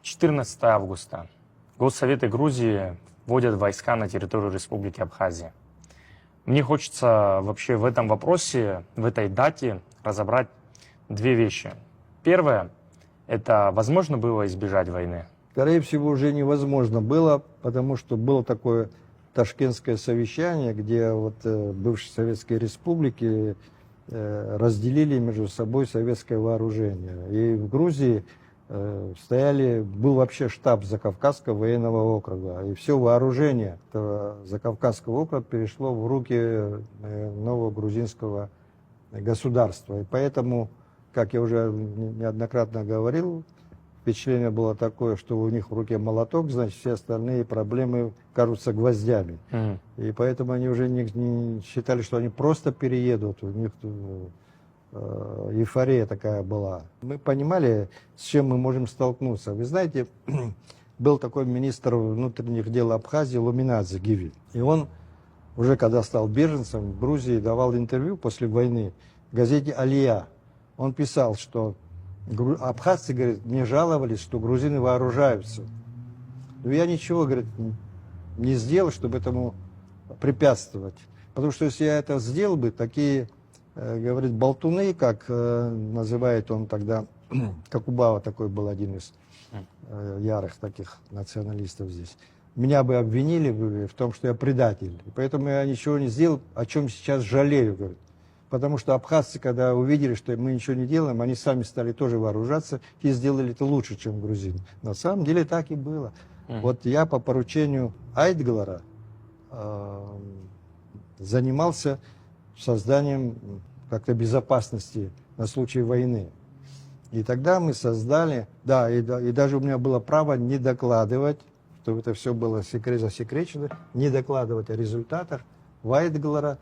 14 августа. Госсоветы Грузии вводят войска на территорию Республики Абхазия. Мне хочется вообще в этом вопросе, в этой дате разобрать две вещи. Первое – это возможно было избежать войны? Скорее всего, уже невозможно было, потому что было такое ташкентское совещание, где бывшие советские республики разделили между собой советское вооружение. И в Грузии был вообще штаб Закавказского военного округа. И все вооружение этого Закавказского округа перешло в руки нового грузинского государства. И поэтому, как я уже неоднократно говорил, впечатление было такое, что у них в руке молоток, значит, все остальные проблемы кажутся гвоздями. И поэтому они уже не считали, что они просто переедут. У них эйфория такая была. Мы понимали, с чем мы можем столкнуться. Вы знаете, был такой министр внутренних дел Абхазии Луминадзе Гиви. И он уже когда стал беженцем в Грузии, давал интервью после войны в газете «Алия». Он писал, что абхазцы, говорит, мне жаловались, что грузины вооружаются. Но я ничего, говорит, не сделал, чтобы этому препятствовать. Потому что если я это сделал бы, такие, говорит, болтуны, как называет он тогда, Какубава такой был один из ярых таких националистов здесь, меня бы обвинили в том, что я предатель. И поэтому я ничего не сделал, о чем сейчас жалею, говорит. Потому что абхазцы, когда увидели, что мы ничего не делаем, они сами стали тоже вооружаться и сделали это лучше, чем грузины. На самом деле так и было. Вот я по поручению Айтглара занимался созданием как-то безопасности на случай войны. И тогда мы создали, и даже у меня было право не докладывать, чтобы это все было засекречено, не докладывать о результатах Айтглара.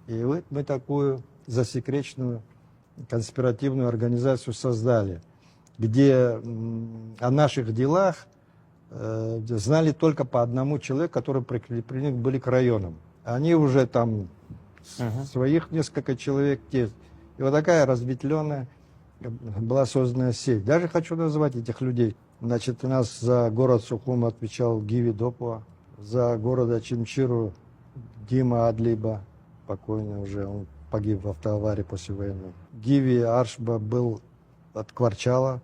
И вот мы такую засекреченную конспиративную организацию создали, где о наших делах знали только по одному человеку, который прикреплены были к районам. Они уже там своих несколько человек. И вот такая разветвленная была создана сеть. Даже хочу назвать этих людей. Значит, у нас за город Сухум отвечал Гиви Допуа, за города Чимчиру Дима Адлиба, покойный уже, он погиб в автоаварии после войны. Гиви Аршба был от Кварчала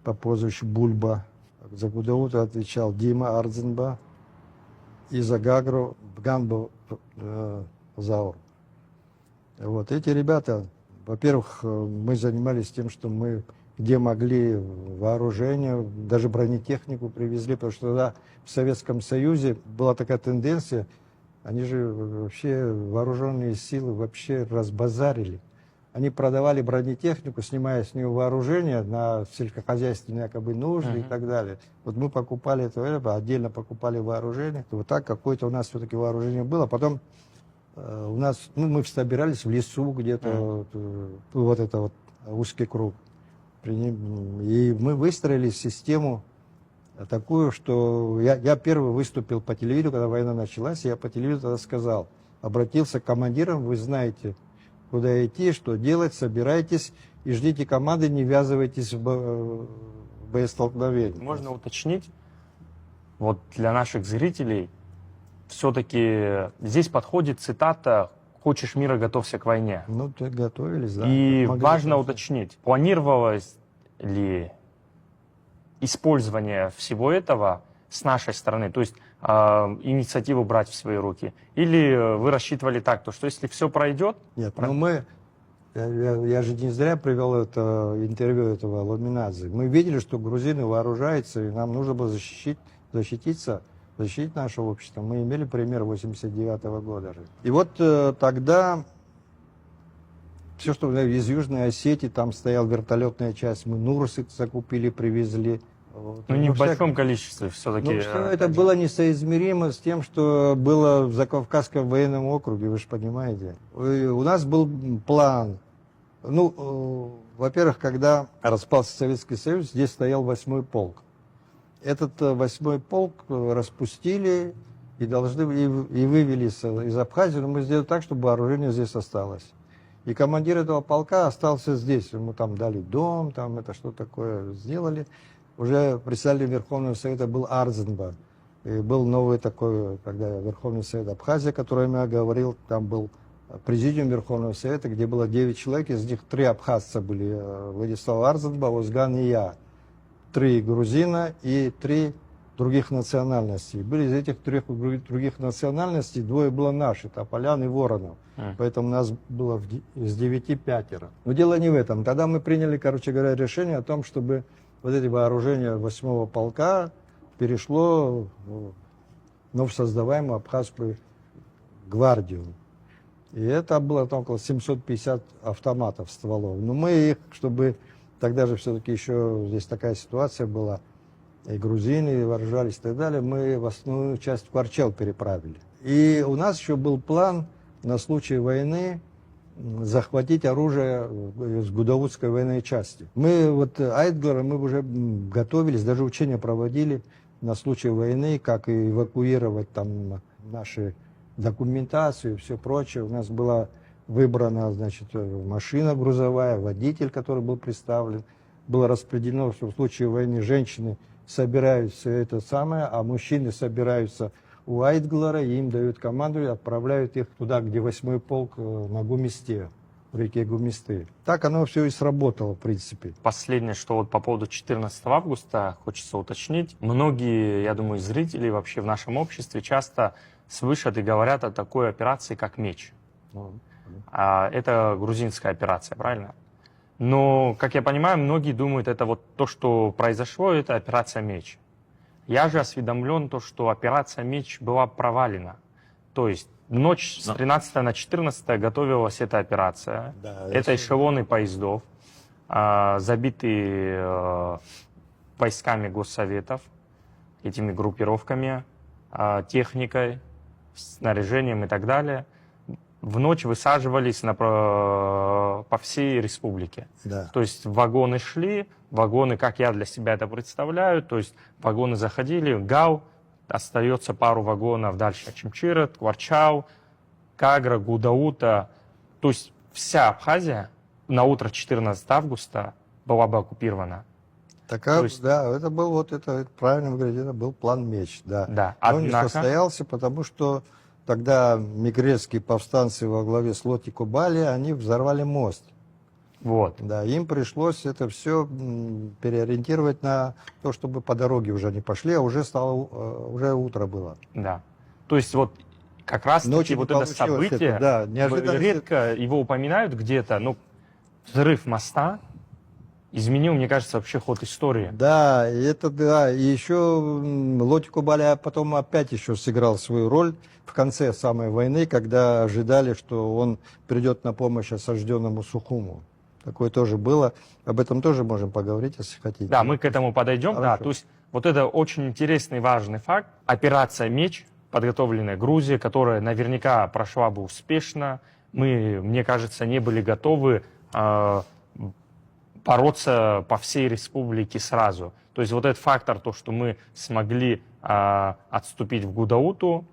по прозвищу Бульба. За Гудауту отвечал Дима Ардзенба. И за Гагру Бганбу Заур. Вот эти ребята, во-первых, мы занимались тем, что мы где могли вооружение, даже бронетехнику привезли, потому что тогда в Советском Союзе была такая тенденция. Они же вообще вооруженные силы вообще разбазарили. Они продавали бронетехнику, снимая с нее вооружение на сельскохозяйственные якобы нужды и так далее. Вот мы покупали это, отдельно покупали вооружение. Вот так какое-то у нас все-таки вооружение было. Потом у нас, мы собирались в лесу где-то, вот это вот узкий круг. И мы выстроили систему такую, что я первый выступил по телевидению, когда война началась, я по телевидению тогда сказал, обратился к командирам, вы знаете, куда идти, что делать, собирайтесь и ждите команды, не ввязывайтесь в боестолкновение. Можно уточнить, вот для наших зрителей, все-таки здесь подходит цитата «Хочешь мира, готовься к войне». Ну, готовились, да. И важно уточнить, планировалось ли использование всего этого с нашей стороны, то есть инициативу брать в свои руки? Или вы рассчитывали так, то, что если все пройдет... Нет, я же не зря привел это интервью этого Луминадзе. Мы видели, что грузины вооружаются, и нам нужно было защитить наше общество. Мы имели пример 89-го года. И вот тогда все, что из Южной Осетии, там стояла вертолетная часть, мы Нурсы закупили, привезли. Ну, не в большом количестве все-таки. Ну, все это было несоизмеримо с тем, что было в Закавказском военном округе, вы же понимаете. И у нас был план. Ну, во-первых, когда распался Советский Союз, здесь стоял 8-й полк. Этот 8-й полк распустили и вывели из Абхазии, но мы сделали так, чтобы вооружение здесь осталось. И командир этого полка остался здесь. Ему там дали дом, там это что такое сделали. уже председателем Верховного Совета был Арзенба. И был новый такой, когда Верховный Совет Абхазии, о котором я говорил, там был президиум Верховного Совета, где было 9 человек, из них 3 абхазца были, Владислав Арзенба, Узган и я. 3 грузина и 3 других национальностей. Были из этих 3 других национальностей, 2 было наши, Тополян и Воронов. Поэтому нас было из 9 5. Но дело не в этом. Тогда мы приняли, короче говоря, решение о том, чтобы вот эти вооружения 8-го полка перешло в новосоздаваемую абхазскую гвардию. И это было там около 750 автоматов, стволов. Но мы их, чтобы... Тогда же все-таки еще здесь такая ситуация была, и грузины вооружались и так далее, мы в основную часть в Кварчел переправили. И у нас еще был план на случай войны захватить оружие из Гудаутской военной части. Мы вот Айтглера мы уже готовились, даже учения проводили на случай войны, как эвакуировать там наши документацию и все прочее. У нас была выбрана, значит, машина грузовая, водитель, который был представлен. Было распределено, что в случае войны женщины собирают все это самое, а мужчины собираются у Айтглера, и им дают команду и отправляют их туда, где 8-й полк на Гумисте, в реке Гумисты. Так оно все и сработало, в принципе. Последнее, что вот по поводу 14 августа хочется уточнить. Многие, я думаю, зрители вообще в нашем обществе часто слышат и говорят о такой операции, как «Меч». Это грузинская операция, правильно? Но, как я понимаю, многие думают, это вот то, что произошло, это операция «Меч». Я же осведомлен, то, что операция «Меч» была провалена. То есть в ночь с 13 на 14 готовилась эта операция. Да, это эшелоны поездов, забитые войсками госсоветов, этими группировками, техникой, снаряжением и так далее. В ночь высаживались по всей республике. Да. То есть вагоны шли, вагоны, как я для себя это представляю, то есть вагоны заходили, Гау, остается пару вагонов дальше, Чимчирет, Кварчал, Кагра, Гудаута. То есть вся Абхазия на утро 14 августа была бы оккупирована. Так, да, это был вот это, правильно вы говорите, это был план «Меч», да. Да. Но он не состоялся, потому что тогда мигрельские повстанцы во главе с Лоти Кубали, они взорвали мост. Вот. Да, им пришлось это все переориентировать на то, чтобы по дороге уже не пошли, а уже уже утро было. Да. То есть вот как раз таки вот это событие, да, редко его упоминают где-то, но взрыв моста изменил, мне кажется, вообще ход истории. Да, и это да. И еще Лоти Кубали потом опять еще сыграл свою роль в конце самой войны, когда ожидали, что он придет на помощь осажденному Сухуму. Такое тоже было. Об этом тоже можем поговорить, если хотите. Да, мы к этому подойдем. Да, то есть вот это очень интересный, важный факт. Операция «Меч», подготовленная Грузия, которая наверняка прошла бы успешно. Мы, мне кажется, не были готовы бороться по всей республике сразу. То есть вот этот фактор, то, что мы смогли отступить в Гудауту,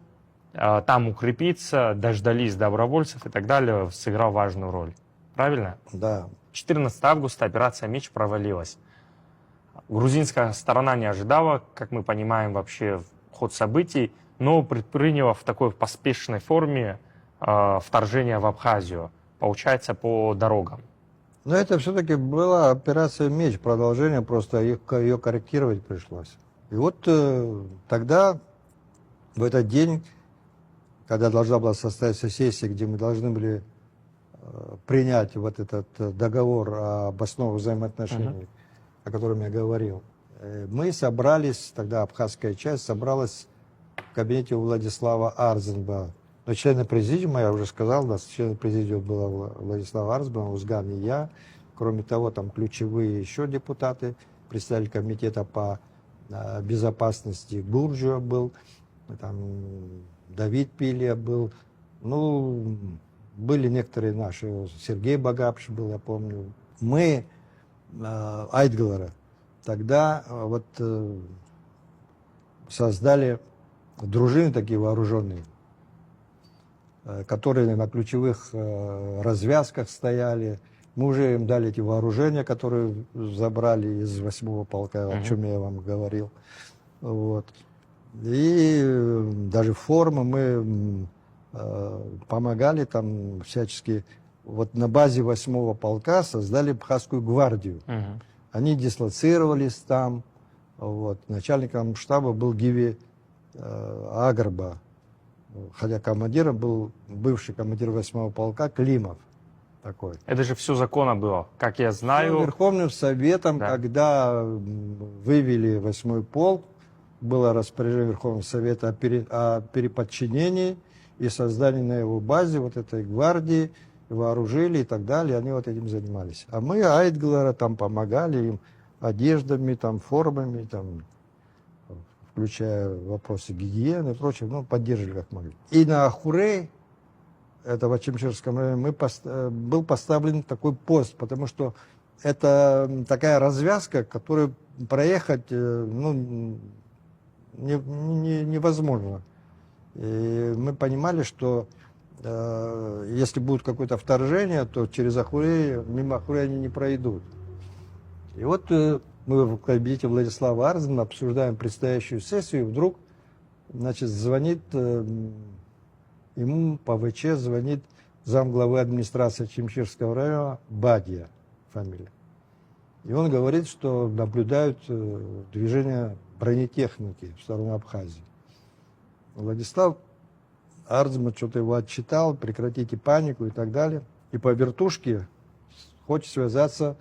там укрепиться, дождались добровольцев и так далее, сыграл важную роль. Правильно? Да. 14 августа операция «Меч» провалилась. Грузинская сторона не ожидала, как мы понимаем, вообще ход событий, но предприняла в такой поспешной форме вторжение в Абхазию, получается, по дорогам. Но это все-таки была операция «Меч», продолжение, просто ее корректировать пришлось. И вот тогда, в этот день, когда должна была состояться сессия, где мы должны были принять вот этот договор об основах взаимоотношений, о котором я говорил, мы собрались, тогда абхазская часть собралась в кабинете у Владислава Арзенба. Но члены президиума, я уже сказал, у нас члены президиума было Владислав Арзенба, Узган и я. Кроме того, там ключевые еще депутаты, представитель комитета по безопасности Гурджио был, там Давид Пилия был, ну, были некоторые наши, Сергей Багапш был, я помню. Мы, Айтглера, тогда вот создали дружины такие вооруженные, которые на ключевых развязках стояли. Мы уже им дали эти вооружения, которые забрали из 8-го полка, о чем я вам говорил. Вот. И даже формы мы помогали там всячески. Вот на базе 8-го полка создали Абхазскую гвардию. Они дислоцировались там. Вот. Начальником штаба был Гиви Агрба, хотя командиром был бывший командир 8-го полка Климов. Такой. Это же все законно было, как я знаю. Верховным Советом, Да. когда вывели 8-й полк, было распоряжение Верховного Совета о переподчинении и создании на его базе вот этой гвардии, вооружили и так далее, они вот этим занимались. А мы Айтглера там помогали им одеждами, там, формами, там, включая вопросы гигиены и прочее, ну, поддерживали как могли. И на Ахурей, это в Ачимчирском районе, был поставлен такой пост, потому что это такая развязка, которую проехать ну, невозможно. И мы понимали, что если будет какое-то вторжение, то через Ахурей, мимо Ахурей они не пройдут. И вот мы в кабинете Владислава Арзмана обсуждаем предстоящую сессию, и вдруг, значит, звонит ему по ВЧ, звонит замглавы администрации Чимчирского района Бадья, фамилия. И он говорит, что наблюдают движение бронетехники в сторону Абхазии. Владислав Арзман что-то его отчитал, прекратите панику и так далее. И по вертушке хочет связаться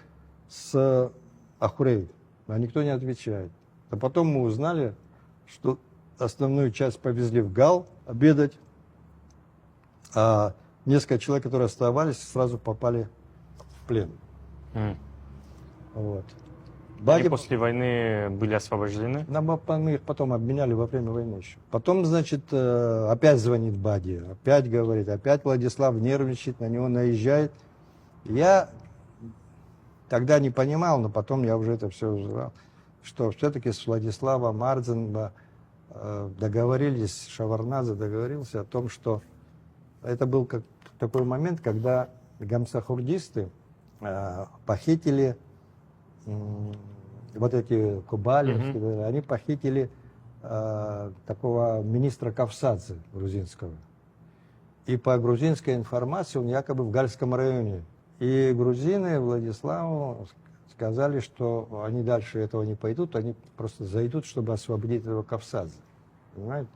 с Ахурей, а никто не отвечает. А потом мы узнали, что основную часть повезли в Гал обедать, а несколько человек, которые оставались, сразу попали в плен. Вот. Они после войны были освобождены? Мы их потом обменяли во время войны еще. Потом, значит, опять звонит Бадья, опять говорит, опять Владислав нервничает, на него наезжает. Я тогда не понимал, но потом я уже это все узнал, что все-таки с Владиславом Арзманом договорились, Шаварнадзе договорился о том, что это был как такой момент, когда гамсахурдисты похитили вот эти Кубали, они похитили такого министра Кавсадзе грузинского. И по грузинской информации он якобы в Гальском районе. И грузины Владиславу сказали, что они дальше этого не пойдут, они просто зайдут, чтобы освободить этого Кавсадзе. Понимаете?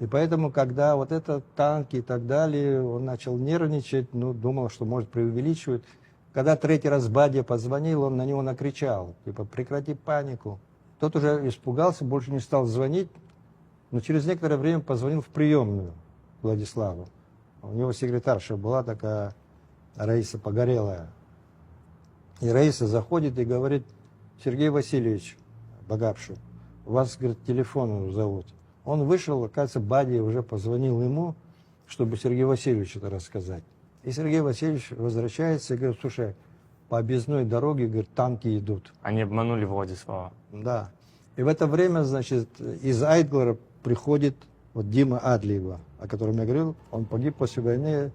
И поэтому, когда вот это танки и так далее, он начал нервничать, ну, думал, что, может, преувеличивают. Когда третий раз Бадья позвонил, он на него накричал, типа, прекрати панику. Тот уже испугался, больше не стал звонить, но через некоторое время позвонил в приемную Владиславу. У него секретарша была такая, Раиса Погорелая. И Раиса заходит и говорит, Сергей Васильевич Багапшев, вас, говорит, телефону зовут. Он вышел, оказывается, Бадья уже позвонил ему, чтобы Сергею Васильевичу это рассказать. И Сергей Васильевич возвращается и говорит, слушай, по объездной дороге, говорит, танки идут. Они обманули Владислава. Да. И в это время, значит, из Айтглера приходит вот Дима Адлиева, о котором я говорил. Он погиб после войны,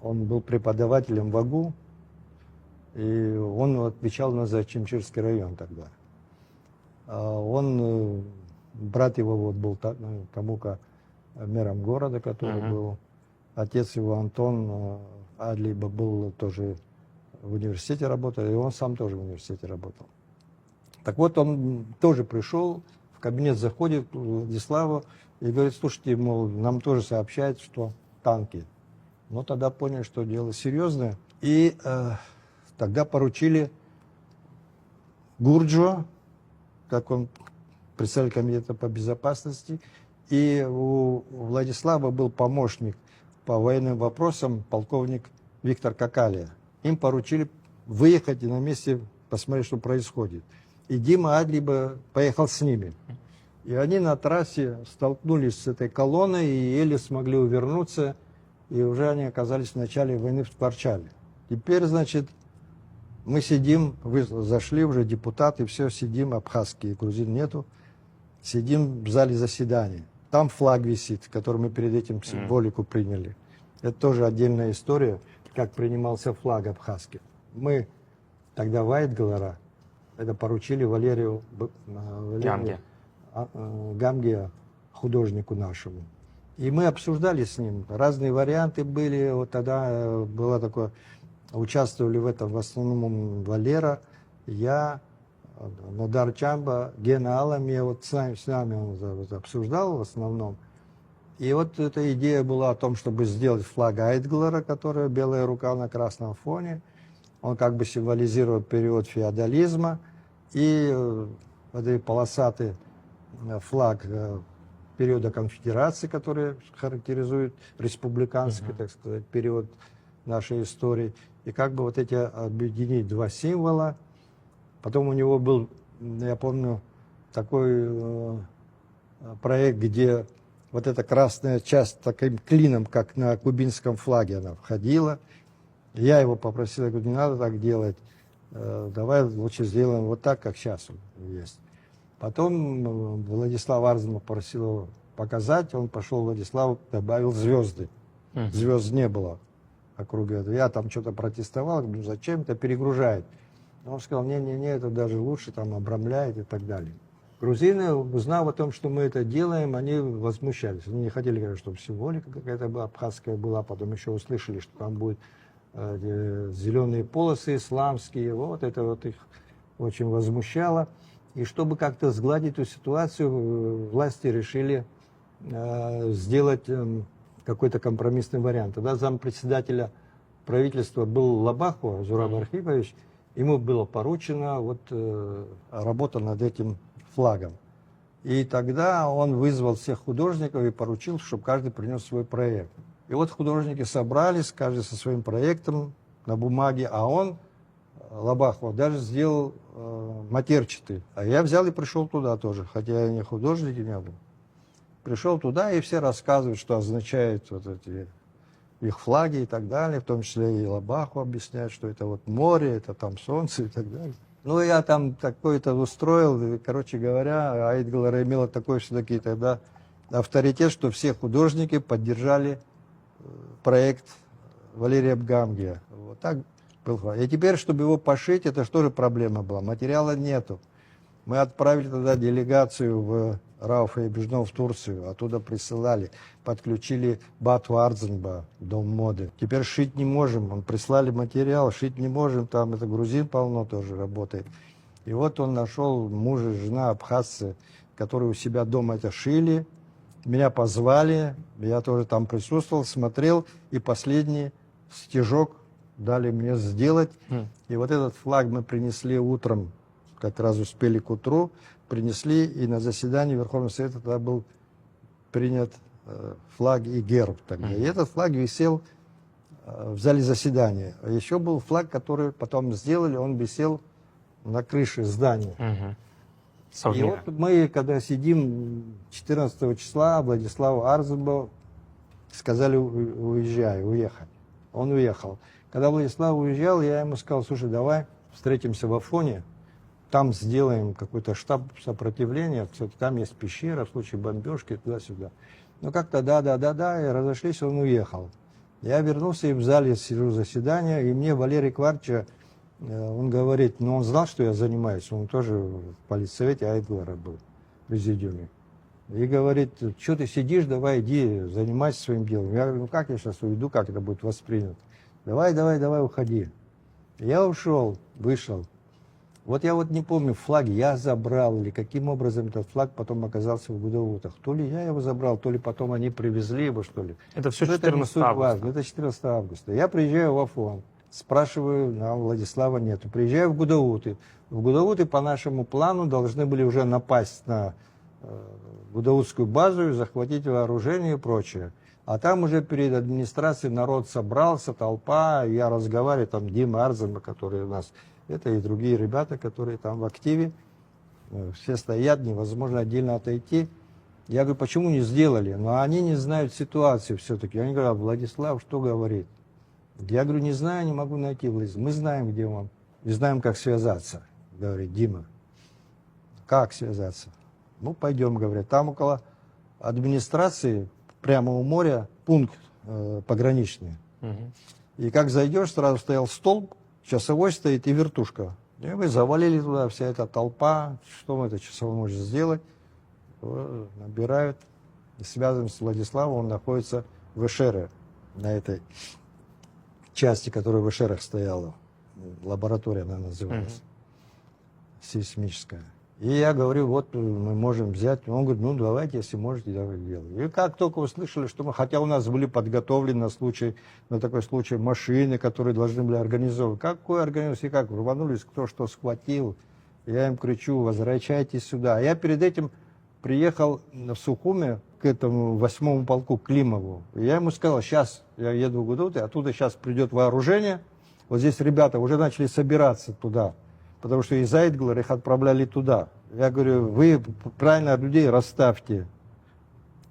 он был преподавателем в АГУ, и он отвечал за Чимчирский район тогда. Он, брат его вот был Камука мэром города, который был. Отец его, Антон Адлиева, был тоже в университете работал, и он сам тоже в университете работал. Так вот, он тоже пришел, в кабинет заходит к Владиславу и говорит, слушайте, мол, нам тоже сообщают, что танки. Ну, тогда поняли, что дело серьезное. И тогда поручили Гурджо, как он председатель комитета по безопасности, и у Владислава был помощник по военным вопросам полковник Виктор Какалия. Им поручили выехать и на месте посмотреть, что происходит. И Дима Адлиева поехал с ними. И они на трассе столкнулись с этой колонной и еле смогли увернуться. И уже они оказались в начале войны в Ткварчале. Теперь, значит, мы сидим, вы зашли уже, депутаты, все, сидим, абхазские, грузин нету. Сидим в зале заседания. Там флаг висит, который мы перед этим символику приняли. Это тоже отдельная история, как принимался флаг абхазский. мы тогда Вайтглера, это поручили Валерию Гамге. Гамге, художнику нашему. И мы обсуждали с ним, разные варианты были, вот тогда было такое, участвовали в этом в основном Валера, я, Нодар Чамба, Гена Алами, вот с нами он вот обсуждал в основном. И вот эта идея была о том, чтобы сделать флаг Айтглера, которая белая рука на красном фоне. Он как бы символизирует период феодализма. И вот этот полосатый флаг периода конфедерации, который характеризует республиканский, так сказать, период нашей истории. И как бы вот эти объединить два символа. Потом у него был, я помню, такой проект, где вот эта красная часть таким клином, как на кубинском флаге она входила. Я его попросил, я говорю, не надо так делать, давай лучше сделаем вот так, как сейчас он есть. Потом Владислав Арзумов попросил его показать, он пошел, Владислав добавил звезды. Звезд не было вокруг этого. Я там что-то протестовал, говорю, зачем это перегружает. Он сказал, не, это даже лучше, там обрамляет и так далее. Грузины, узнав о том, что мы это делаем, они возмущались. Они не хотели, конечно, чтобы символика какая-то была, абхазская была. Потом еще услышали, что там будут зеленые полосы исламские. Вот это вот их очень возмущало. И чтобы как-то сгладить эту ситуацию, власти решили сделать какой-то компромиссный вариант. Тогда зампредседателя правительства был Лабахова Зураб Архипович. Ему было поручено вот, работа над этим флагом. И тогда он вызвал всех художников и поручил, чтобы каждый принес свой проект. И вот художники собрались, каждый со своим проектом на бумаге, а он, Лабахов, даже сделал матерчатый. А я взял и пришел туда тоже, хотя я не художник, не был. Пришел туда, и все рассказывают, что означают вот эти их флаги и так далее, в том числе и Лабаху объясняет, что это вот море, это там солнце и так далее. Ну, я там такой-то устроил, и, короче говоря, Айтглер имела такой все-таки тогда авторитет, что все художники поддержали проект Валерия Гамге. Вот так был флаг. И теперь, чтобы его пошить, это же тоже проблема была, материала нету. Мы отправили тогда делегацию в Рауфа и Бежнов в Турцию, оттуда присылали, подключили Бату Арзенба, дом моды. Теперь шить не можем, он прислали материал, шить не можем, там это грузин полно тоже работает. И вот он нашел мужа, жена, абхазцы, которые у себя дома это шили. Меня позвали, я тоже там присутствовал, смотрел, и последний стежок дали мне сделать. И вот этот флаг мы принесли утром, как раз успели к утру, принесли, и на заседании Верховного Совета тогда был принят флаг и герб тогда. И этот флаг висел в зале заседания. А еще был флаг, который потом сделали, он висел на крыше здания. И вот мы, когда сидим 14 числа, Владиславу Арзумову сказали уехать. Он уехал. Когда Владислав уезжал, я ему сказал, слушай, давай встретимся в Афоне, там сделаем какой-то штаб сопротивления, там есть пещера в случае бомбежки, туда-сюда. Ну как-то да, и разошлись, он уехал. Я вернулся и в зале сижу заседания, и мне Валерий Кварча, он говорит, он знал, что я занимаюсь, он тоже в политсовете Айтглера был, в президиуме. И говорит, что ты сидишь, давай иди, занимайся своим делом. Я говорю, как я сейчас уйду, как это будет воспринято? Давай, уходи. Я ушел, вышел. Вот я вот не помню, флаг я забрал, или каким образом этот флаг потом оказался в Гудовутах. То ли я его забрал, то ли потом они привезли его, что ли. Это все 14 августа. Это 14 августа. Я приезжаю в Афон, спрашиваю, Владислава нету. Приезжаю в Гудауты. В Гудауты по нашему плану должны были уже напасть на Гудаутскую базу, захватить вооружение и прочее. А там уже перед администрацией народ собрался, толпа, я разговариваю, там Дима Арзема, который у нас... Это и другие ребята, которые там в активе. Все стоят, невозможно отдельно отойти. Я говорю, почему не сделали? Но они не знают ситуацию все-таки. Они говорят, Владислав что говорит? Я говорю, не знаю, не могу найти Владислава. Мы знаем, где он. Не знаем, как связаться, говорит Дима. Как связаться? Ну, пойдем, говорят. Там около администрации, прямо у моря, пункт пограничный. И как зайдешь, сразу стоял столб, часовой стоит и вертушка. И мы завалили туда, вся эта толпа. Что мы это часовой может сделать? Вот, набирают. И связан с Владиславом, он находится в Эшере, на этой части, которая в Эшерах стояла. Лаборатория она называлась. Сейсмическая. И я говорю, вот мы можем взять. Он говорит, ну давайте, если можете, давайте делать. И как только услышали, что мы, хотя у нас были подготовлены на такой случай машины, которые должны были организовывать. Какой организовать и как? Рванулись, кто что схватил. Я им кричу, возвращайтесь сюда. А я перед этим приехал в Сухуми к этому 8-му полку Климову. И я ему сказал, сейчас я еду в Гудут, и оттуда сейчас придет вооружение. Вот здесь ребята уже начали собираться туда. Потому что из Айтглера их отправляли туда. Я говорю, вы правильно людей расставьте.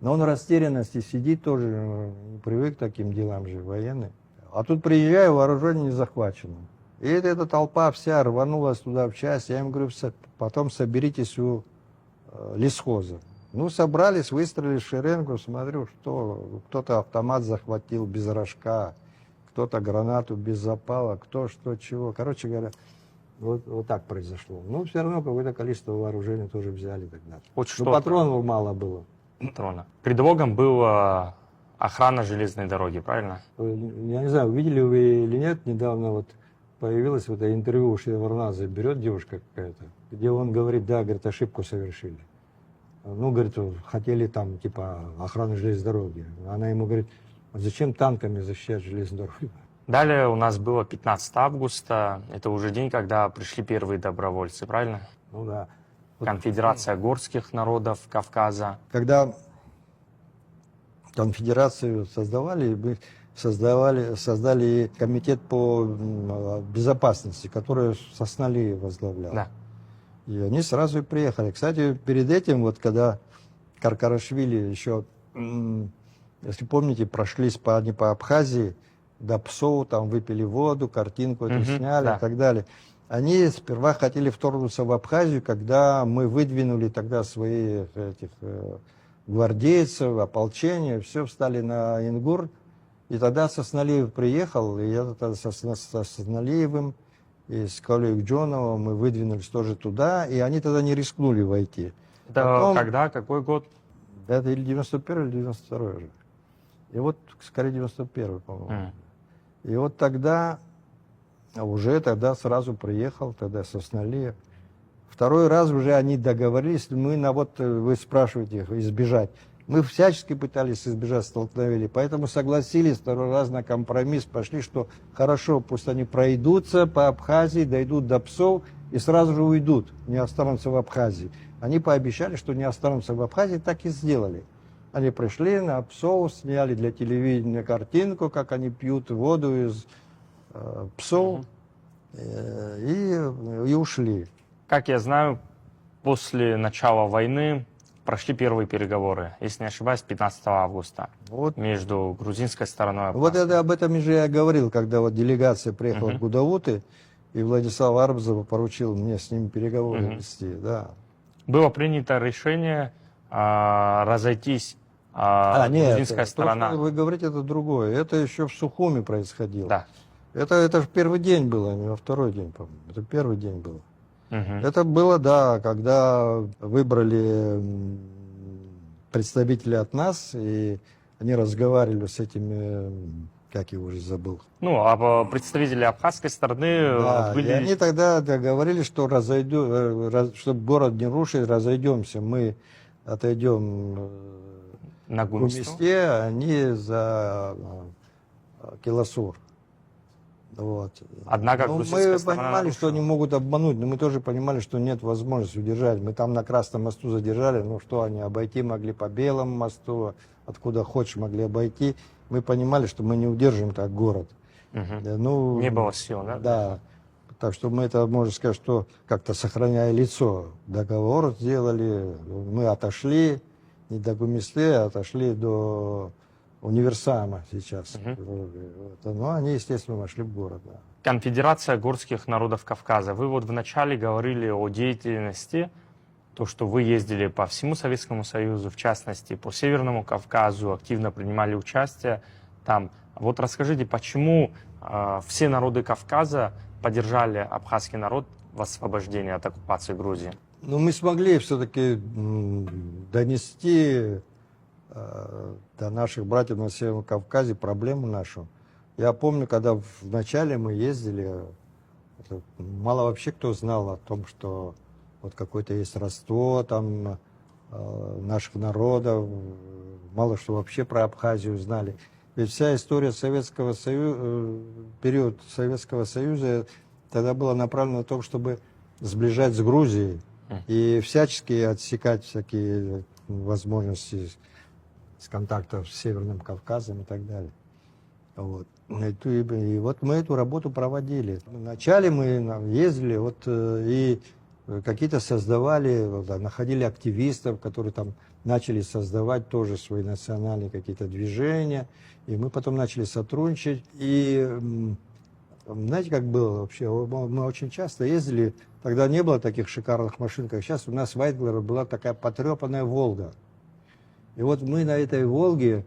Но он в растерянности сидит тоже, не привык к таким делам же, военный. А тут приезжаю, вооружение не захвачено. И эта толпа вся рванулась туда в часть. Я им говорю, потом соберитесь у лесхоза. Ну, собрались, выстроили шеренгу, смотрю, что кто-то автомат захватил без рожка, кто-то гранату без запала, кто что, чего. Короче говоря, вот так произошло. Ну, все равно какое-то количество вооружения тоже взяли тогда. Хоть Но что-то. патронов мало было. Патрона. Предлогом была охрана железной дороги, правильно? Я не знаю, видели вы или нет, недавно вот появилось вот это интервью у Шеварнадзе, берет девушка какая-то, где он говорит, да, говорит, ошибку совершили. Ну, говорит, хотели там, типа, охрану железной дороги. Она ему говорит, зачем танками защищать железную дорогу? Далее у нас было 15 августа. Это уже день, когда пришли первые добровольцы, правильно? Ну да. Конфедерация горских народов Кавказа. Когда конфедерацию создавали, мы создали комитет по безопасности, который Сосналиев возглавлял. Да. И они сразу и приехали. Кстати, перед этим, вот когда Каркарашвили еще, если помните, прошлись они по Абхазии, до Псоу, там выпили воду, картинку эту сняли да. и так далее. Они сперва хотели вторгнуться в Абхазию, когда мы выдвинули тогда своих этих гвардейцев, ополчения, все встали на Ингур. И тогда Сосналиев приехал, и я тогда со Сосналиевым и с коллегой Джоновым мы выдвинулись тоже туда, и они тогда не рискнули войти. Это Потом, когда? Какой год? это или 91 или 92 уже. И вот, скорее, 91 по-моему. И вот тогда, уже тогда сразу приехал, тогда Сосналиев. Второй раз уже они договорились, мы на вот, вы спрашиваете их, избежать. Мы всячески пытались избежать столкновений, поэтому согласились второй раз на компромисс, пошли, что хорошо, пусть они пройдутся по Абхазии, дойдут до Псов и сразу же уйдут, не останутся в Абхазии. Они пообещали, что не останутся в Абхазии, так и сделали. Они пришли на Псов, сняли для телевидения картинку, как они пьют воду из Псов, и ушли. Как я знаю, после начала войны прошли первые переговоры, если не ошибаюсь, 15 августа Вот. между грузинской стороной. Вот это, об этом же я говорил, когда вот делегация приехала в Гудауты, и Владислав Арбузов поручил мне с ними переговоры вести. Да. Было принято решение разойтись. Нет, грузинская сторона. то, что вы говорите, это другое. Это еще в Сухуми происходило. Да. Это же первый день было, не во второй день, по-моему. Это первый день был. Мгм. Это было, да, когда выбрали представителей от нас, и они разговаривали с этими, как я уже забыл. Ну, а представители абхазской стороны Да, и были... они тогда договорились, что чтобы город не рушить, разойдемся. Мы отойдем на в Гумисту. Гумисте, а они за Киласур. Вот. Однако Ну, грузинская мы сторона понимали, что нарушила. они могут обмануть, но мы тоже понимали, что нет возможности удержать. Мы там на Красном мосту задержали, ну что они обойти могли по Белому мосту, откуда хочешь могли обойти. Мы понимали, что мы не удержим так город. Мгм. Да, ну, Не было сил, да? Да. Так что мы это, можно сказать, что как-то сохраняя лицо, договор сделали, мы отошли не до Гумисты, а отошли до Универсама сейчас. Ну, они, естественно, вошли в город. Да. Конфедерация горских народов Кавказа. Вы вот вначале говорили о деятельности, то, что вы ездили по всему Советскому Союзу, в частности, по Северному Кавказу, активно принимали участие там. Вот расскажите, почему все народы Кавказа поддержали абхазский народ в освобождении от оккупации Грузии? Но мы смогли все-таки донести до наших братьев на Северном Кавказе проблему нашу. Я помню, когда вначале мы ездили, мало вообще кто знал о том, что вот какое-то есть родство там наших народов, мало что вообще про Абхазию знали. Ведь вся история Советского Союза, период Советского Союза тогда была направлена на то, чтобы сближать с Грузией и всячески отсекать всякие возможности с контактов с Северным Кавказом и так далее. Вот. И вот мы эту работу проводили. Вначале мы ездили и какие-то создавали, находили активистов, которые там начали создавать тоже свои национальные какие-то движения. И мы потом начали сотрудничать. И знаете, как было вообще? Мы очень часто ездили, тогда не было таких шикарных машин, как сейчас. У нас в Айдглере была такая потрепанная «Волга». И вот мы на этой «Волге»,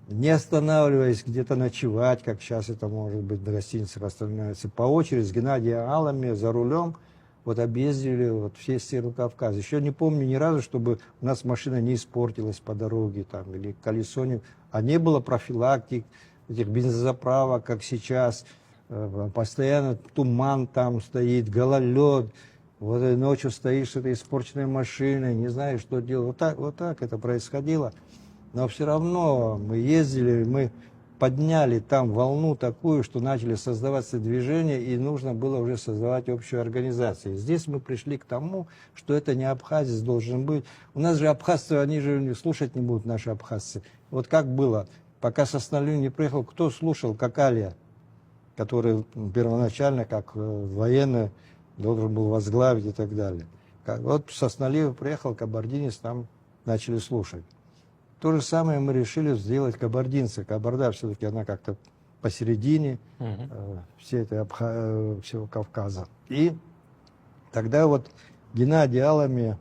не останавливаясь где-то ночевать, как сейчас это может быть, на гостиницах останавливается, по очереди с Геннадием Алами за рулем объездили все Северный Кавказ. Еще не помню ни разу, чтобы у нас машина не испортилась по дороге там, или колесо не... А не было профилактик, этих бензозаправок, как сейчас. Постоянно туман там стоит, гололед. Вот и ночью стоишь с этой испорченной машиной, не знаешь, что делать. Вот так это происходило. Но все равно мы ездили, мы подняли там волну такую, что начали создаваться движения, и нужно было уже создавать общую организацию. Здесь мы пришли к тому, что это не абхазец должен быть. У нас же абхазцы, они же слушать не будут, наши абхазцы. Вот как было, пока Сосналин не приехал, кто слушал Какалия, который первоначально, как военный, должен был возглавить и так далее. Вот Сосналиев приехал, кабардинец, там начали слушать. То же самое мы решили сделать кабардинцы. Кабарда все-таки она как-то посередине всего Кавказа. И тогда вот Геннадий Алами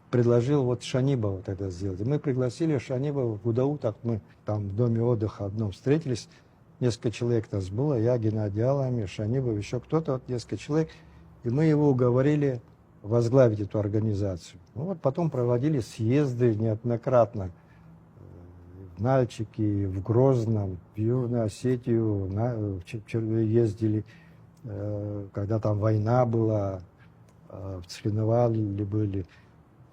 предложил Шанибова тогда сделать. И мы пригласили Шанибова в Гудау, так мы там в доме отдыха одном встретились. Несколько человек нас было, я, Геннадий Алами, Шанибов, еще кто-то, несколько человек. И мы его уговорили возглавить эту организацию. Потом проводили съезды неоднократно. В Нальчике, в Грозном, в Южную Осетию ездили, когда там война была, в Цхинвале были.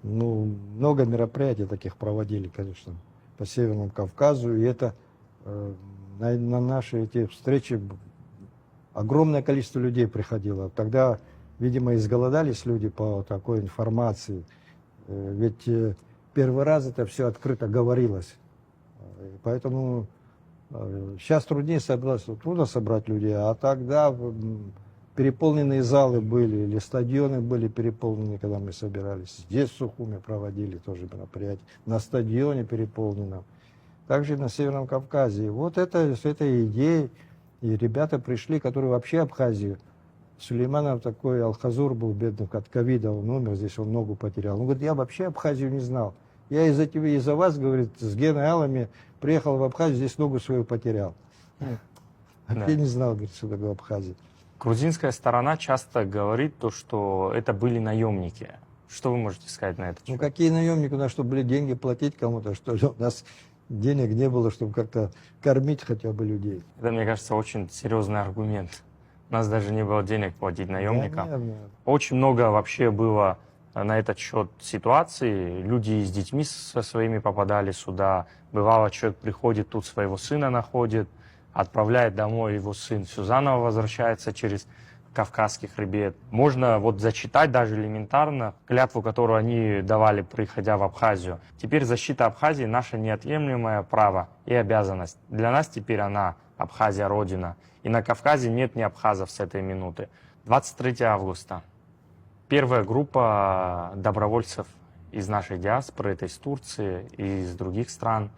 Много мероприятий таких проводили, конечно, по Северному Кавказу. И это на наши эти встречи огромное количество людей приходило. Тогда, видимо, изголодались люди по такой информации. Ведь первый раз это все открыто говорилось. Поэтому сейчас труднее трудно собрать людей, а тогда переполненные залы были, или стадионы были переполнены, когда мы собирались. Здесь в Сухуме проводили тоже мероприятия, на стадионе переполненном. Также и на Северном Кавказе. С этой идеей и ребята пришли, которые вообще Абхазию. Сулейманов такой, Алхазур был бедный, от ковида он умер, здесь он ногу потерял. Он говорит, я вообще Абхазию не знал. Я из-за вас, говорит, с Геной Алами приехал в Абхазию, здесь ногу свою потерял. Я не знал, говорит, что такое Абхазия. Грузинская сторона часто говорит что это были наемники. Что вы можете сказать на это? Какие наемники? У нас что, были деньги платить кому-то, что ли? У нас денег не было, чтобы как-то кормить хотя бы людей. Это, мне кажется, очень серьезный аргумент. У нас даже не было денег платить наемникам. Да. Очень много вообще было на этот счет ситуаций. Люди с детьми со своими попадали сюда. Бывало, человек приходит, тут своего сына находит, отправляет домой, его сын все заново возвращается через Кавказский хребет. Можно зачитать даже элементарно клятву, которую они давали, приходя в Абхазию. Теперь защита Абхазии – наше неотъемлемое право и обязанность. Для нас теперь она, Абхазия, родина. И на Кавказе нет ни абхазов с этой минуты. 23 августа. Первая группа добровольцев из нашей диаспоры, это из Турции и из других стран.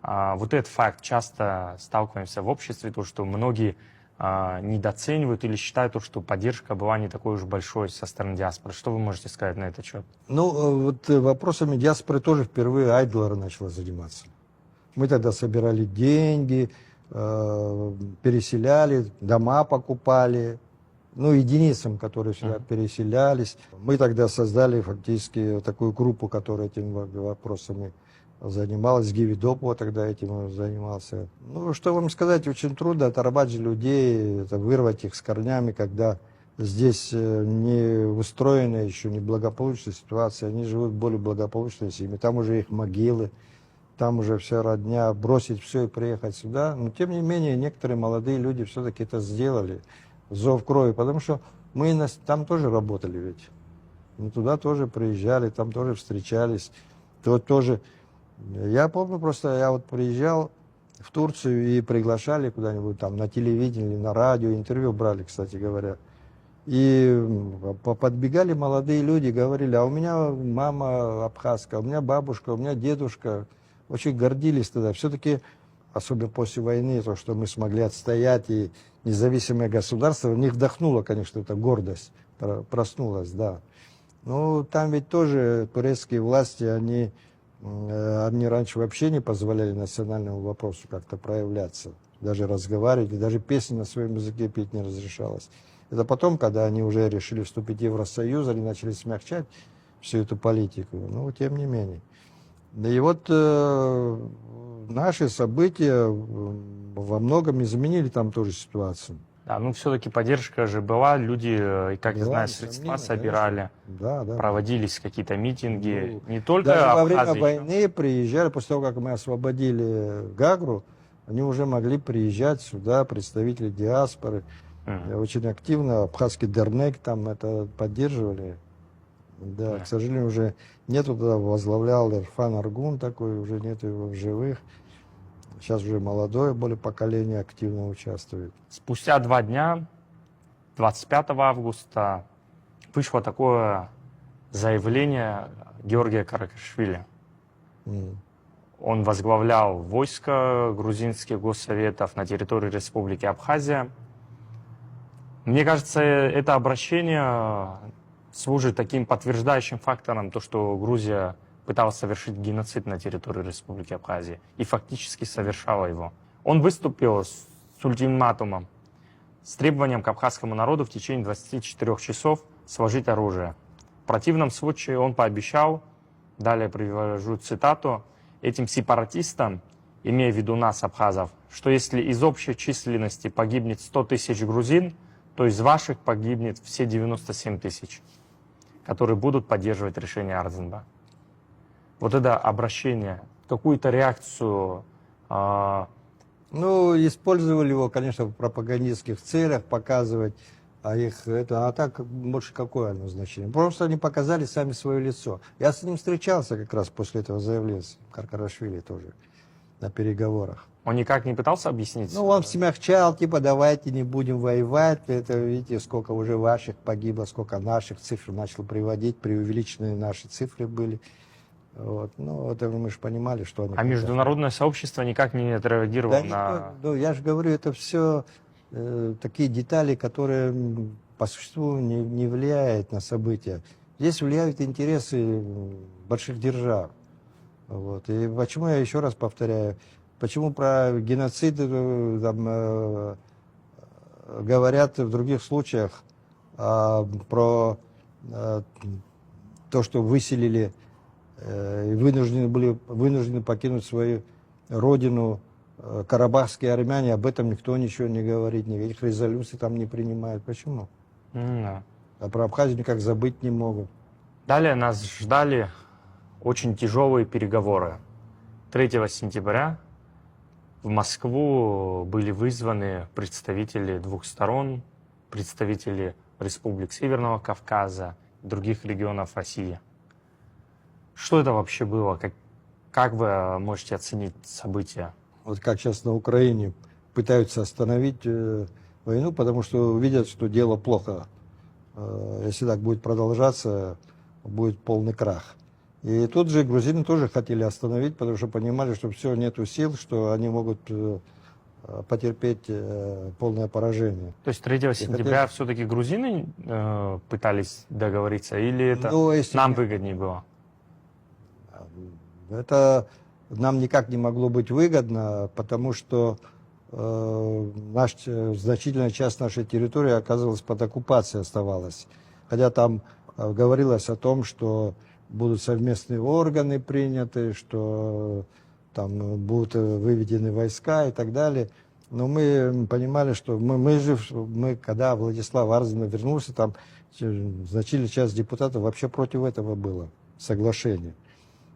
Этот факт часто сталкиваемся в обществе, что многие недооценивают или считают, что поддержка была не такой уж большой со стороны диаспоры. Что вы можете сказать на этот счет? Вопросами диаспоры тоже впервые Айдглер начала заниматься. Мы тогда собирали деньги, переселяли, дома покупали. ну, единицам, которые сюда переселялись. Мы тогда создали фактически такую группу, которая этими вопросами занималась. Гивидопова тогда этим занимался. Ну, что вам сказать, очень трудно оторвать же людей, это вырвать их с корнями, когда здесь не устроена еще неблагополучная ситуация. Они живут в более благополучной семье. Там уже их могилы, там уже вся родня. Бросить все и приехать сюда. Но, тем не менее, некоторые молодые люди все-таки это сделали. Зов крови, потому что мы там тоже работали ведь. Мы туда тоже приезжали, там тоже встречались. Вот тоже, я помню просто, я вот приезжал в Турцию и приглашали куда-нибудь там на телевидении, на радио, интервью брали, кстати говоря. И подбегали молодые люди, говорили, а у меня мама абхазка, у меня бабушка, у меня дедушка. Очень гордились тогда. Все-таки, особенно после войны, то, что мы смогли отстоять, и независимое государство, в них вдохнуло, конечно, эта гордость, проснулась, да. Ну, там ведь тоже турецкие власти, они раньше вообще не позволяли национальному вопросу как-то проявляться, даже разговаривать, и даже песни на своем языке петь не разрешалось. Это потом, когда они уже решили вступить в Евросоюз, они начали смягчать всю эту политику, но тем не менее. Да и вот наши события во многом изменили там тоже ситуацию. Да, ну все-таки поддержка же была, люди, как я Была, знаю, несомненно, средства собирали, да, да. проводились какие-то митинги, не только Даже во время Абхазии, войны приезжали, после того, как мы освободили Гагру, они уже могли приезжать сюда, представители диаспоры. Очень активно, абхазский Дернек там это поддерживали. Да, к сожалению, уже нету, туда возглавлял Ирфан Аргун такой, уже нету его в живых. Сейчас уже молодое более поколение активно участвует. Спустя 2 дня, 25 августа, вышло такое заявление Георгия Каракашвили. Он возглавлял войско грузинских госсоветов на территории Республики Абхазия. Мне кажется, это обращение служит таким подтверждающим фактором, то, что Грузия пыталась совершить геноцид на территории Республики Абхазия и фактически совершала его. Он выступил с ультиматумом, с требованием к абхазскому народу в течение 24 часов сложить оружие. В противном случае он пообещал, далее привожу цитату, этим сепаратистам, имея в виду нас, абхазов, что если из общей численности погибнет 100 тысяч грузин, то из ваших погибнет все 97 тысяч, которые будут поддерживать решение Арзенба. Вот это обращение, какую-то реакцию. Ну, использовали его, конечно, в пропагандистских целях, показывать, а так больше какое оно значение? Просто они показали сами свое лицо. Я с ним встречался как раз после этого заявления, с Каркарашвили тоже, на переговорах. Он никак не пытался объяснить? Ну, он смягчал, типа, давайте не будем воевать. Это, видите, сколько уже ваших погибло, сколько наших цифр начал приводить, преувеличенные наши цифры были. Вот. Ну, это мы же понимали, что они... А международное сообщество никак не отреагировало на... Ну, я же говорю, это все такие детали, которые по существу не влияют на события. Здесь влияют интересы больших держав. Вот. И почему, я еще раз повторяю, почему про геноцид там, говорят в других случаях, про то, что выселили и вынуждены покинуть свою родину карабахские армяне, об этом никто ничего не говорит, никаких резолюций там не принимают. Почему? А про Абхазию никак забыть не могут. Далее нас ждали очень тяжелые переговоры. 3 сентября в Москву были вызваны представители двух сторон, представители республик Северного Кавказа и других регионов России. Что это вообще было? Как вы можете оценить события? Вот как сейчас на Украине пытаются остановить войну, потому что видят, что дело плохо. Если так будет продолжаться, будет полный крах. И тут же грузины тоже хотели остановить, потому что понимали, что все, нету сил, что они могут потерпеть полное поражение. То есть 3 сентября все-таки грузины пытались договориться, или это нам выгоднее было? Это нам никак не могло быть выгодно, потому что значительная часть нашей территории оказывалась под оккупацией, оставалась. Хотя там говорилось о том, что будут совместные органы приняты, что там будут выведены войска и так далее. Но мы понимали, что когда Владислав Арзин вернулся, там значительная часть депутатов вообще против этого было соглашения.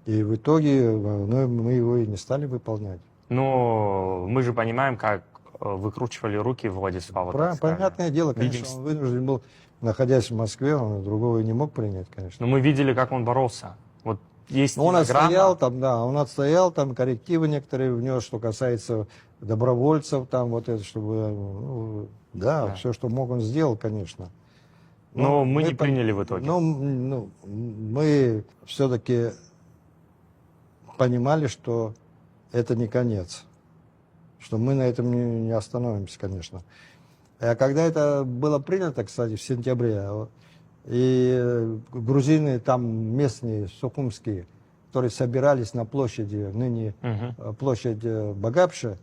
И в итоге мы его и не стали выполнять. Но мы же понимаем, как выкручивали руки Владислава. так скажем. Понятное дело, конечно, Видим- он вынужден был, находясь в Москве, он другого и не мог принять, конечно. Но мы видели, как он боролся. Вот есть Но он стенограмма. отстоял там, да, он отстоял там, коррективы некоторые внес, что касается добровольцев, там вот это, чтобы, Да. все, что мог, он сделал, конечно. Но мы не пон- приняли в итоге. Мы все-таки понимали, что это не конец, что мы на этом не остановимся, конечно. А когда это было принято, кстати, в сентябре, и грузины там местные, сухумские, которые собирались на площади, ныне Мгм. площадь Багапша,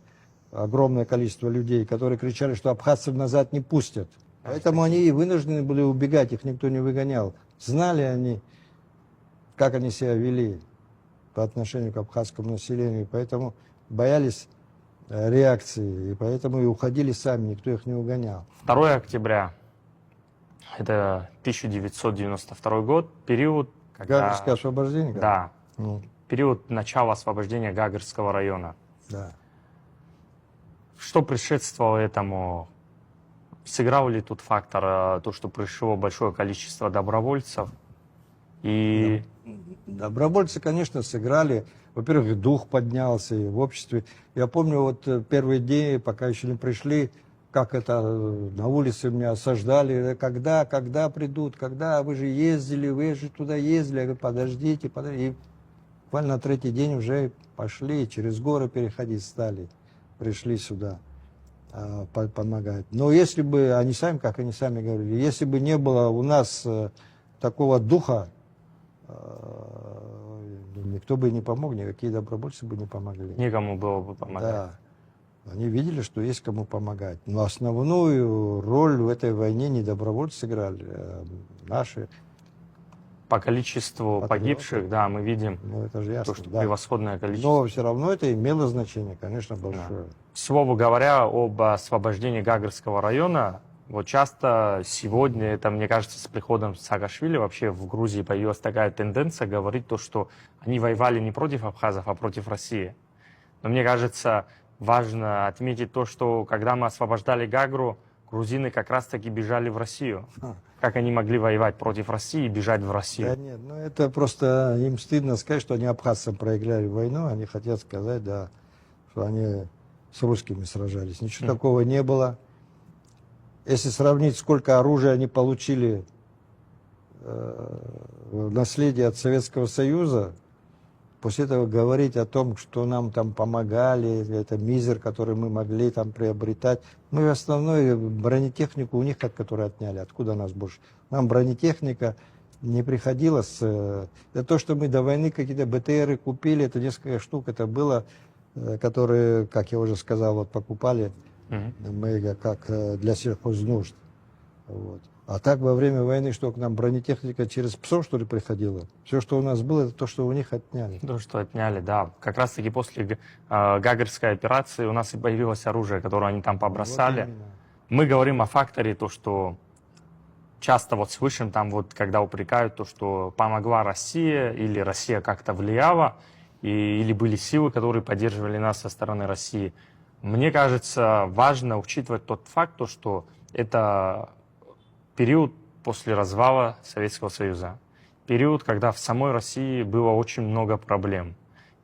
огромное количество людей, которые кричали, что абхазцев назад не пустят. Поэтому они и вынуждены были убегать, их никто не выгонял. Знали они, как они себя вели по отношению к абхазскому населению, поэтому боялись реакции, и поэтому и уходили сами, никто их не угонял. 2 октября, это 1992 год, период, когда... Гагарское освобождение? Да, Ну, период начала освобождения Гагарского района. да. Что предшествовало этому? Сыграл ли тут фактор, то, что пришло большое количество добровольцев? И Добровольцы, конечно, сыграли. Во-первых, дух поднялся и в обществе. Я помню, вот первые дни, пока еще не пришли, как это на улице меня осаждали. Когда придут, когда? Вы же ездили, вы же туда ездили. Я говорю, подождите. И буквально на третий день уже пошли, через горы переходить стали. Пришли сюда помогать. Но если бы, они сами, как они сами говорили, если бы не было у нас такого духа, никто бы и не помог, никакие добровольцы бы не помогли. некому было бы помогать. Да. Они видели, что есть кому помогать. Но основную роль в этой войне не добровольцы сыграли, а наши. По количеству Патриоты. погибших, да, мы видим Ну, это же ясно. то, что да. превосходное количество. Но все равно это имело значение, конечно, большое. К слову говоря, об освобождении Гагарского района, вот часто сегодня, это, мне кажется, с приходом Саакашвили вообще в Грузии появилась такая тенденция говорить то, что они воевали не против абхазов, а против России. Но мне кажется, важно отметить то, что когда мы освобождали Гагру, грузины как раз-таки бежали в Россию. Как они могли воевать против России и бежать в Да Россию? нет, ну это просто им стыдно сказать, что они абхазцам проиграли войну, они хотят сказать, да, что они с русскими сражались. Ничего такого не было. Если сравнить, сколько оружия они получили в наследие от Советского Союза, после этого говорить о том, что нам там помогали, это мизер, который мы могли там приобретать. Мы в основной бронетехнику у них, которую отняли, откуда нас больше. Нам бронетехника не приходилось. Это то, что мы до войны какие-то БТРы купили, это несколько штук, это было, которые, как я уже сказал, вот покупали мы как для сельхознужд. Вот. А так во время войны, что к нам бронетехника через ПСО, что ли, приходила? Все, что у нас было, это то, что у них отняли. То, что отняли, да. Как раз-таки после Гагарской операции у нас и появилось оружие, которое они там побросали. Вот именно. Мы говорим о факторе, то, что часто вот слышим там вот, когда упрекают, то, что помогла Россия или Россия как-то влияла, или были силы, которые поддерживали нас со стороны России. Мне кажется, важно учитывать тот факт, то, что это период после развала Советского Союза. Период, когда в самой России было очень много проблем.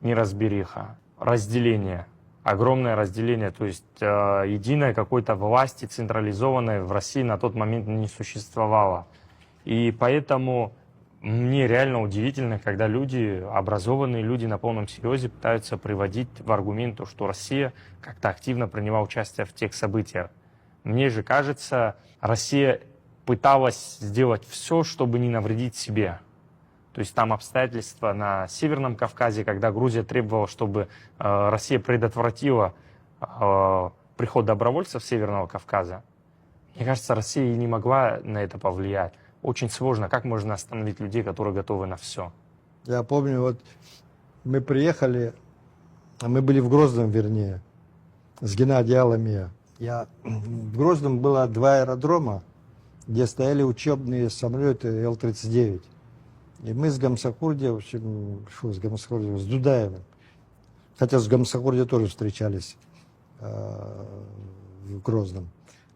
Неразбериха, разделение, огромное разделение. То есть единой какой-то власти централизованной в России на тот момент не существовало. И поэтому мне реально удивительно, когда люди, образованные люди на полном серьезе пытаются приводить в аргумент то, что Россия как-то активно принимала участие в тех событиях. Мне же кажется, Россия пыталась сделать все, чтобы не навредить себе. То есть там обстоятельства на Северном Кавказе, когда Грузия требовала, чтобы Россия предотвратила приход добровольцев с Северного Кавказа, мне кажется, Россия и не могла на это повлиять. Очень сложно. Как можно остановить людей, которые готовы на все? Я помню, вот мы приехали, мы были в Грозном, вернее, с Геннадием Аламия. В Грозном было 2 аэродрома, где стояли учебные самолеты Л-39. И мы с Гамсахурди, в общем, с Дудаевым, хотя с Гамсахурди тоже встречались в Грозном.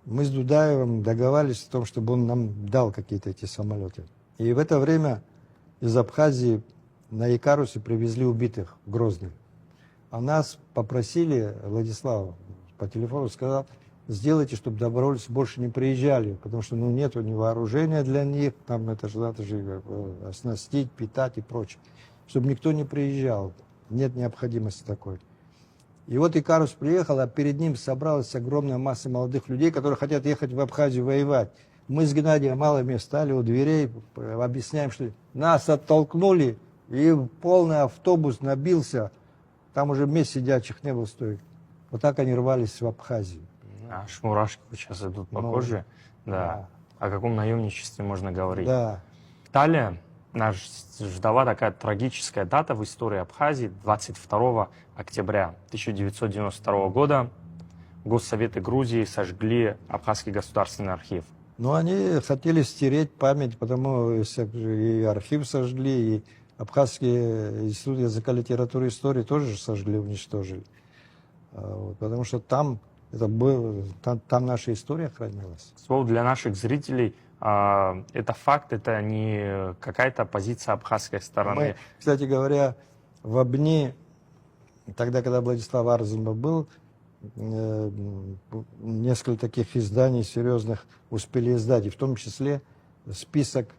Мы с Дудаевым договаривались о том, чтобы он нам дал какие-то эти самолеты. И в это время из Абхазии на Икарусе привезли убитых в Грозный. А нас попросили, Владислав по телефону сказал, сделайте, чтобы добровольцы больше не приезжали, потому что нету ни вооружения для них, там это же надо же оснастить, питать и прочее. Чтобы никто не приезжал, нет необходимости такой. И вот Икарус приехал, а перед ним собралась огромная масса молодых людей, которые хотят ехать в Абхазию воевать. Мы с Геннадием Малыми стали у дверей, объясняем, что нас оттолкнули, и полный автобус набился. Там уже мест сидячих не было стоит. Вот так они рвались в Абхазию. Аж мурашки сейчас идут по коже. Да. О каком наемничестве можно говорить? Да. Далее нас ждала такая трагическая дата в истории Абхазии. 22 октября 1992 года Госсоветы Грузии сожгли Абхазский государственный архив. Но они хотели стереть память, потому и архив сожгли, и Абхазский институт языка, литературы и истории тоже сожгли, уничтожили. Потому что там наша история хранилась. Слово для наших зрителей, это факт, это не какая-то позиция абхазской стороны. Мы, кстати говоря, в Абни, тогда, когда Владислав Арзумов был, несколько таких изданий серьезных успели издать, и в том числе список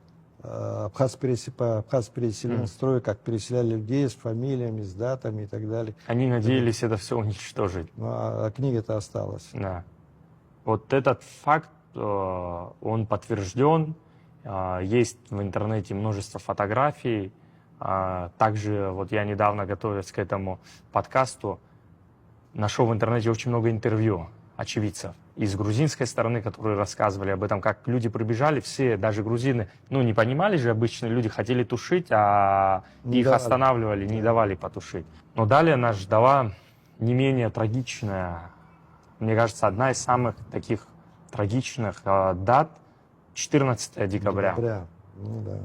Абхаз переселен строй, как переселяли людей с фамилиями, с датами и так далее. Они надеялись это все уничтожить. А книга-то осталась. Да. Вот этот факт, он подтвержден. Есть в интернете множество фотографий. Также вот я недавно, готовясь к этому подкасту, нашел в интернете очень много интервью очевидцев из грузинской стороны, которые рассказывали об этом, как люди прибежали, все, даже грузины, не понимали же, обычные люди хотели тушить, а их останавливали, не давали потушить. Но далее нас ждала не менее трагичная, мне кажется, одна из самых таких трагичных дат, 14 декабря.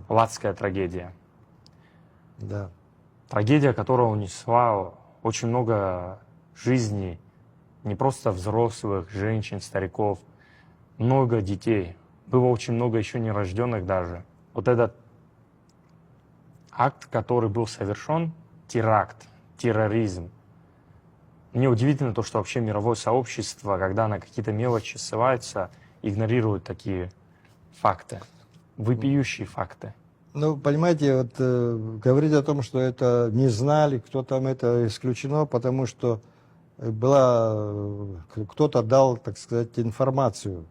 Ладская трагедия. Да. Трагедия, которая унесла очень много жизней, не просто взрослых, женщин, стариков, много детей. Было очень много еще нерожденных даже. Вот этот акт, который был совершен, теракт, терроризм. Мне удивительно то, что вообще мировое сообщество, когда на какие-то мелочи ссылается, игнорирует такие факты, вопиющие факты. Понимаете, вот говорить о том, что это не знали, кто там это исключено, потому что кто-то дал, так сказать, информацию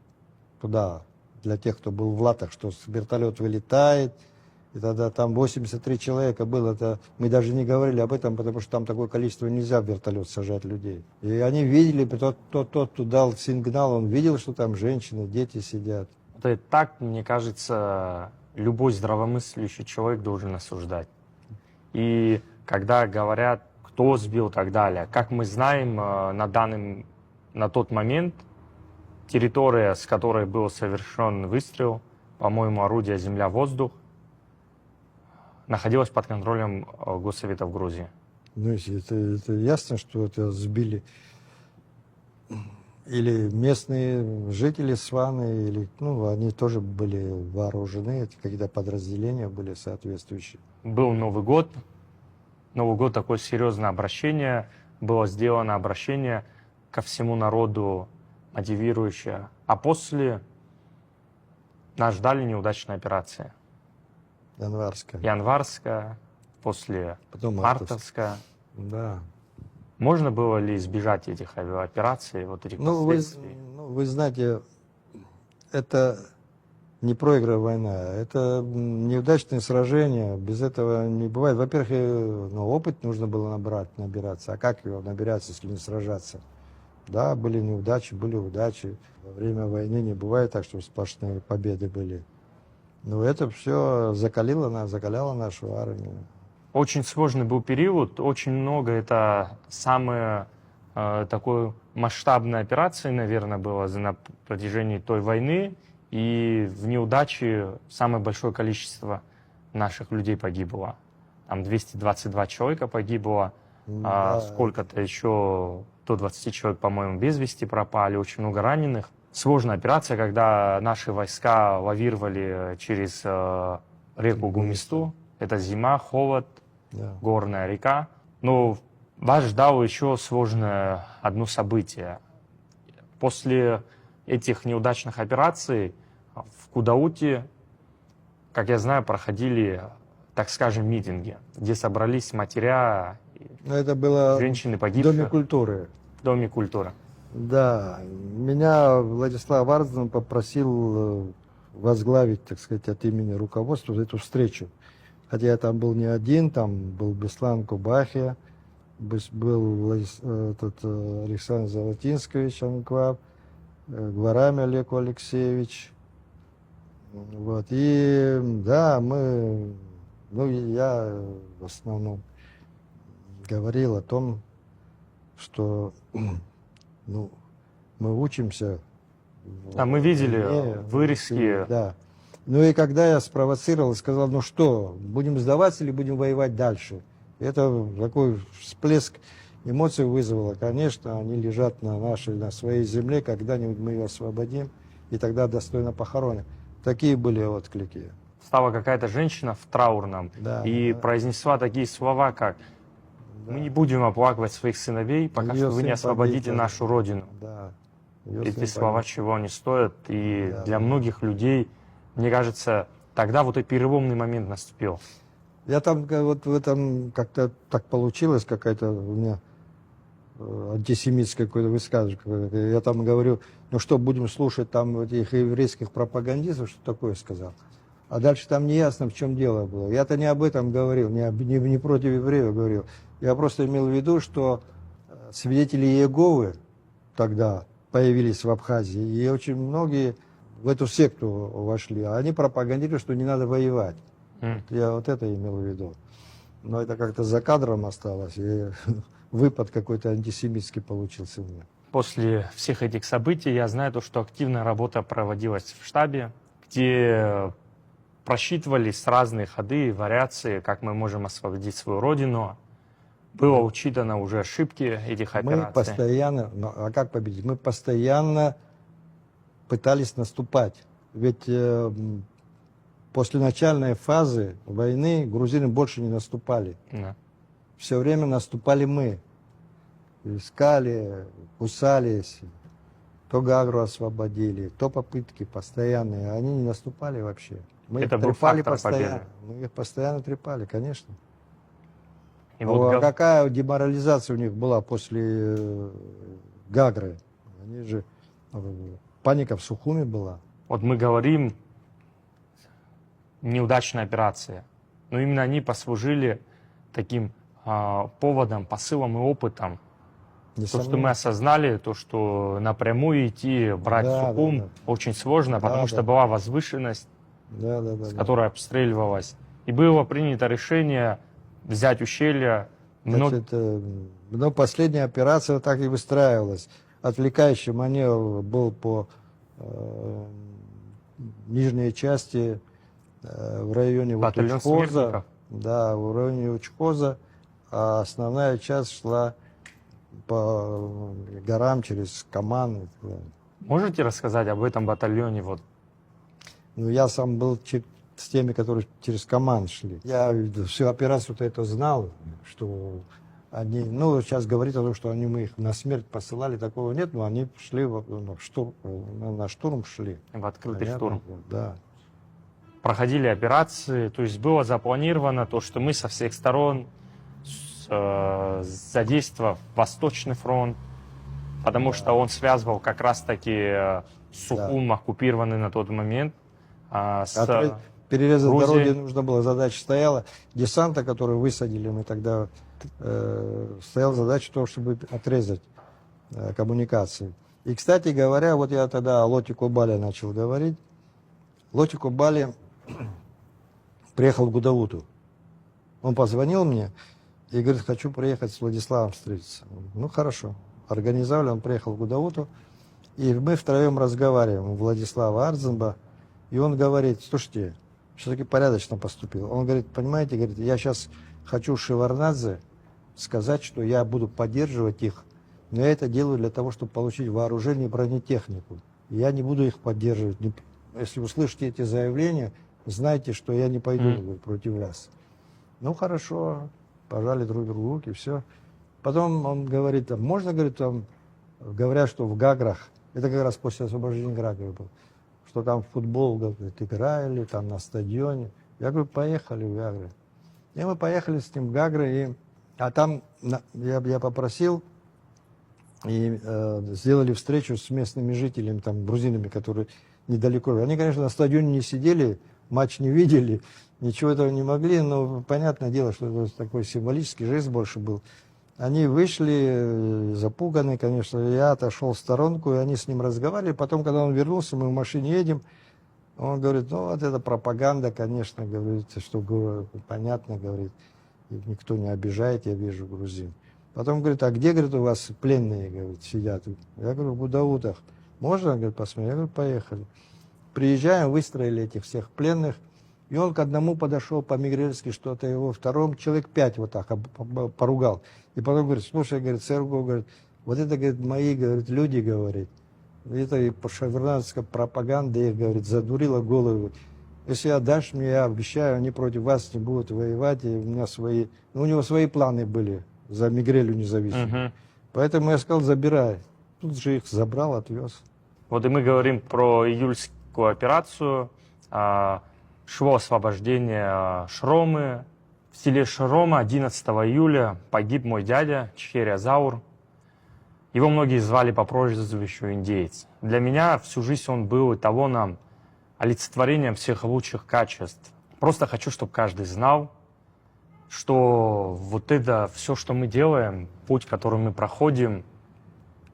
туда, для тех, кто был в латах, что вертолет вылетает, и тогда там 83 человека было, это мы даже не говорили об этом, потому что там такое количество нельзя в вертолет сажать людей. И они видели, тот, кто дал сигнал, он видел, что там женщины, дети сидят. Это так, мне кажется, любой здравомыслящий человек должен осуждать. И когда говорят, кто сбил и так далее, как мы знаем, на тот момент территория, с которой был совершен выстрел, по-моему, орудие земля-воздух, находилась под контролем Госсоветов Грузии. Это ясно, что это сбили или местные жители Сваны, или, они тоже были вооружены, какие-то подразделения были соответствующие. Был Новый год. Новый год, такое серьезное обращение. Было сделано обращение ко всему народу, мотивирующее. А после нас ждали неудачные операции. Январская, после потом мартовская. Да. Можно было ли избежать этих авиаопераций, вот этих последствий? Вы знаете, это не проигрывая война, это неудачные сражения, без этого не бывает. Во-первых, опыт нужно было набираться, а как его набираться, если не сражаться? Да, были неудачи, были удачи. Во время войны не бывает так, что сплошные победы были. Но это все закаляло нашу армию. Очень сложный был период, очень много, это самая такой масштабной операции, наверное, было на протяжении той войны, и в неудаче самое большое количество наших людей погибло. Там 222 человека погибло, Да. сколько-то еще, до 20 человек, по-моему, без вести пропали, очень много раненых. Сложная операция, когда наши войска лавировали через реку Гумисту. Это зима, холод, Да. горная река. Но вас ждало еще сложное одно событие. После этих неудачных операций в Кудауте, как я знаю, проходили, так скажем, митинги, где собрались матеря, Но это было женщины в погибших Доме культуры. в Доме культуры. Да, меня Владислав Арзан попросил возглавить, так сказать, от имени руководства эту встречу. Хотя я там был не один, там был Беслан Кубахия, был Александр Золотинскович Анкваб, Гварами Олег Алексеевич. Вот. И да, я в основном говорил о том, что ну, мы учимся. Мы видели войне, вырезки. Да. Ну и когда я спровоцировал и сказал, ну что, будем сдаваться или будем воевать дальше? Это такой всплеск эмоций вызвало. Конечно, они лежат на своей земле, когда-нибудь мы ее освободим, и тогда достойно похороним. Такие были отклики. Стала какая-то женщина в траурном Да, и да. произнесла такие слова, как «Мы не будем оплакивать своих сыновей, пока Её что вы не сын освободите погиб, да. нашу родину». Да. Её Эти сын слова погиб. чего они стоят. И Да, для да. многих людей, мне кажется, тогда вот и переломный момент наступил. Я там вот в этом как-то так получилось, какая-то у меня антисемитское какое-то высказывание. Я там говорю, ну что, будем слушать там этих еврейских пропагандистов, что такое сказал. А дальше там не ясно, в чем дело было. Я-то не об этом говорил, не против евреев говорил. Я просто имел в виду, что свидетели Иеговы тогда появились в Абхазии, и очень многие в эту секту вошли. А они пропагандируют, что не надо воевать. Я вот это имел в виду. Но это как-то за кадром осталось, и выпад какой-то антисемитский получился у меня. После всех этих событий я знаю то, что активная работа проводилась в штабе, где просчитывались разные ходы и вариации, как мы можем освободить свою родину. Было учитано уже ошибки этих Мы операций. постоянно, а как победить? Мы постоянно пытались наступать. Ведь после начальной фазы войны грузины больше не наступали. Да. Все время наступали мы. Искали, кусались, то Гагру освободили, то попытки постоянные. Они не наступали вообще. Мы Это их был трепали фактор постоянно. победы. Мы их постоянно трепали, конечно. И Ну, вот а какая деморализация у них была после Гагры? Они же... Паника в Сухуми была. Вот мы говорим, неудачная операция, но именно они послужили таким поводом, посылом и опытом. То, что мы Несомненно. осознали, то, что напрямую идти, брать Да, Сухум да, да. очень сложно, потому Да, что да. была возвышенность, Да, да, да. с да. которой обстреливалась. И было принято решение взять ущелье. Значит, ну, последняя операция так и выстраивалась. Отвлекающий маневр был по нижней части в районе Батальон Учхоза. смертников. Да, в районе Учхоза. А основная часть шла по горам через Каман. и так далее. Можете рассказать об этом батальоне? Вот, Ну, я сам был с теми, которые через Каман шли. Я всю операцию-то это знал, что они, ну, сейчас говорит о том, что мы их на смерть посылали, такого нет, но они шли на штурм шли. в открытый Понятно? штурм. Да. Проходили операции, то есть было запланировано то, что мы со всех сторон, задействовав Восточный фронт, потому что он связывал как раз-таки Сухум, оккупированный на тот момент, с Перерезать Грузией. дороги нужно было, задача стояла. Десанта, который высадили мы тогда, стояла задача того, чтобы отрезать коммуникации. И, кстати говоря, вот я тогда о Лоте Кубали начал говорить. Лоти Кубали приехал в Гудауту. Он позвонил мне и говорит, хочу приехать с Владиславом встретиться. Ну, хорошо. Организовали, он приехал в Гудауту. И мы втроем разговариваем у Владислава Арзенба. И он говорит, слушайте, все-таки порядочно поступил. Он говорит, понимаете, говорит, я сейчас хочу Шеварднадзе сказать, что я буду поддерживать их, но я это делаю для того, чтобы получить вооружение и бронетехнику. Я не буду их поддерживать. Если услышите эти заявления, знайте, что я не пойду против вас. Ну, хорошо, пожали друг другу руки, все. Потом он говорит, можно, говорит, там, говорят, что в Гаграх, это как раз после освобождения Гагры был, что там в футбол, говорит, играли, там на стадионе. Я говорю, поехали в Гагры. И мы поехали с ним в Гагры, а там я попросил, и сделали встречу с местными жителями, там, грузинами, которые недалеко. Они, конечно, на стадионе не сидели, матч не видели, ничего этого не могли, но понятное дело, что это такой символический жест больше был. Они вышли, запуганные, конечно, я отошел в сторонку, и они с ним разговаривали. Потом, когда он вернулся, мы в машине едем, он говорит, ну, вот это пропаганда, конечно, говорит, что понятно, говорит, никто не обижает, я вижу грузин. Потом говорит, а где, говорит, у вас пленные, говорит, сидят? Я говорю, в Гудаутах. Можно, говорит, посмотреть? Я говорю, поехали. Приезжаем, выстроили этих всех пленных, и он к одному подошел по-мигрельски, что-то его, втором человек 5 вот так поругал. И потом говорит, слушай, говорит, Серго, говорит, вот это, говорит, мои, говорит, люди, говорит, это и шеварднадская пропаганда их, говорит, задурила голову. Если отдашь мне, я обещаю, они против вас не будут воевать, и у меня свои, ну, у него свои планы были за Мигрелью независимую. Поэтому я сказал, забирай. Тут же их забрал, отвез. Вот и мы говорим про июльскую операцию, шло освобождение Шромы. В селе Шрома 11 июля погиб мой дядя Чхерия Заур. Его многие звали по прозвищу индеец. Для меня всю жизнь он был эталоном, олицетворением всех лучших качеств. Просто хочу, чтобы каждый знал, что вот это все, что мы делаем, путь, который мы проходим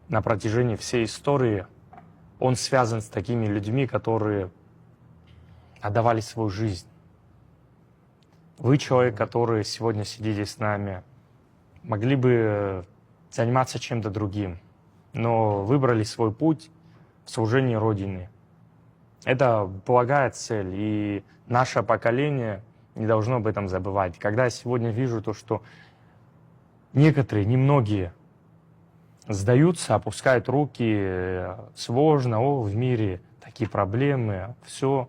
на протяжении всей истории, он связан с такими людьми, которые отдавали свою жизнь. Вы, человек, который сегодня сидите с нами, могли бы заниматься чем-то другим, но выбрали свой путь в служении Родине. Это благая цель, и наше поколение не должно об этом забывать. Когда я сегодня вижу то, что некоторые, немногие сдаются, опускают руки, сложно, в мире такие проблемы, все,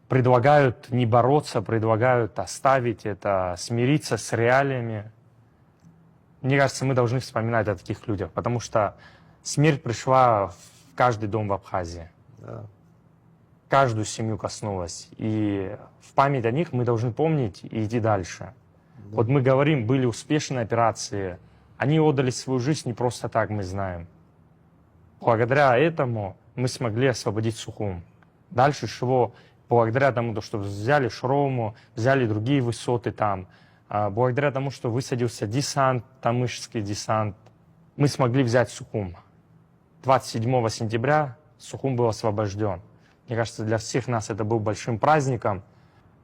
предлагают не бороться, предлагают оставить это, смириться с реалиями. Мне кажется, мы должны вспоминать о таких людях, потому что смерть пришла в каждый дом в Абхазии. Да. Каждую семью коснулась. И в память о них мы должны помнить и идти дальше. Да. Вот мы говорим, были успешные операции. Они отдали свою жизнь не просто так, мы знаем. Благодаря этому мы смогли освободить Сухум. Дальше шло благодаря тому, что взяли Шрому, взяли другие высоты там. Благодаря тому, что высадился десант, тамышский десант, мы смогли взять Сухум. 27 сентября Сухум был освобожден. Мне кажется, для всех нас это был большим праздником.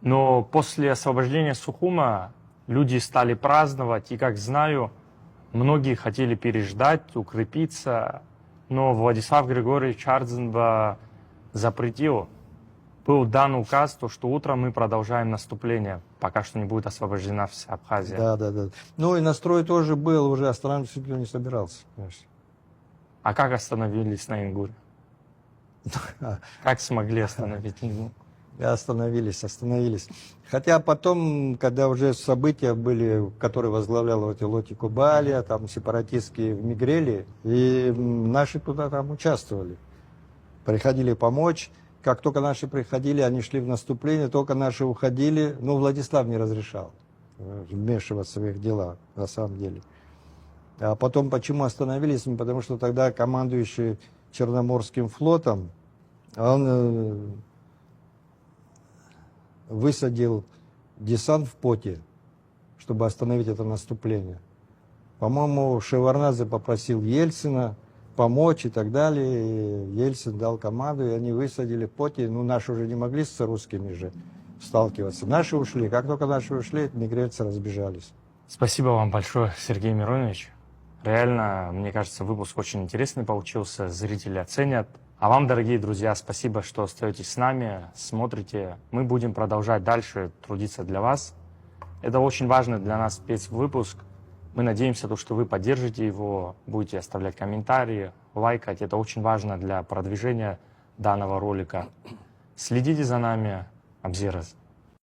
Но после освобождения Сухума люди стали праздновать. И, как знаю, многие хотели переждать, укрепиться. Но Владислав Григорьевич Арзенба запретил. Был дан указ, то, что утром мы продолжаем наступление, пока что не будет освобождена вся Абхазия. Да. Ну и настрой тоже был, уже останавливаться никто не собирался, конечно. А как остановились на Ингуре? Как смогли остановить Ингур? Остановились. Хотя потом, когда уже события были, которые возглавлял Лоти Кубали, там сепаратистские в Мигрели, и наши туда там участвовали. Приходили помочь. Как только наши приходили, они шли в наступление, только наши уходили, но Владислав не разрешал вмешиваться в их дела, на самом деле. А потом, почему остановились? Потому что тогда командующий Черноморским флотом, он высадил десант в Поте, чтобы остановить это наступление. По-моему, Шеварнадзе попросил Ельцина помочь и так далее. И Ельцин дал команду, и они высадили поти. Ну, наши уже не могли с русскими же сталкиваться. Наши ушли. Как только наши ушли, мигрантцы разбежались. Спасибо вам большое, Сергей Миронович. Реально, мне кажется, выпуск очень интересный получился, зрители оценят. А вам, дорогие друзья, спасибо, что остаетесь с нами, смотрите. Мы будем продолжать дальше трудиться для вас. Это очень важный для нас спецвыпуск. Мы надеемся, что вы поддержите его, будете оставлять комментарии, лайкать. Это очень важно для продвижения данного ролика. Следите за нами. Абзираз.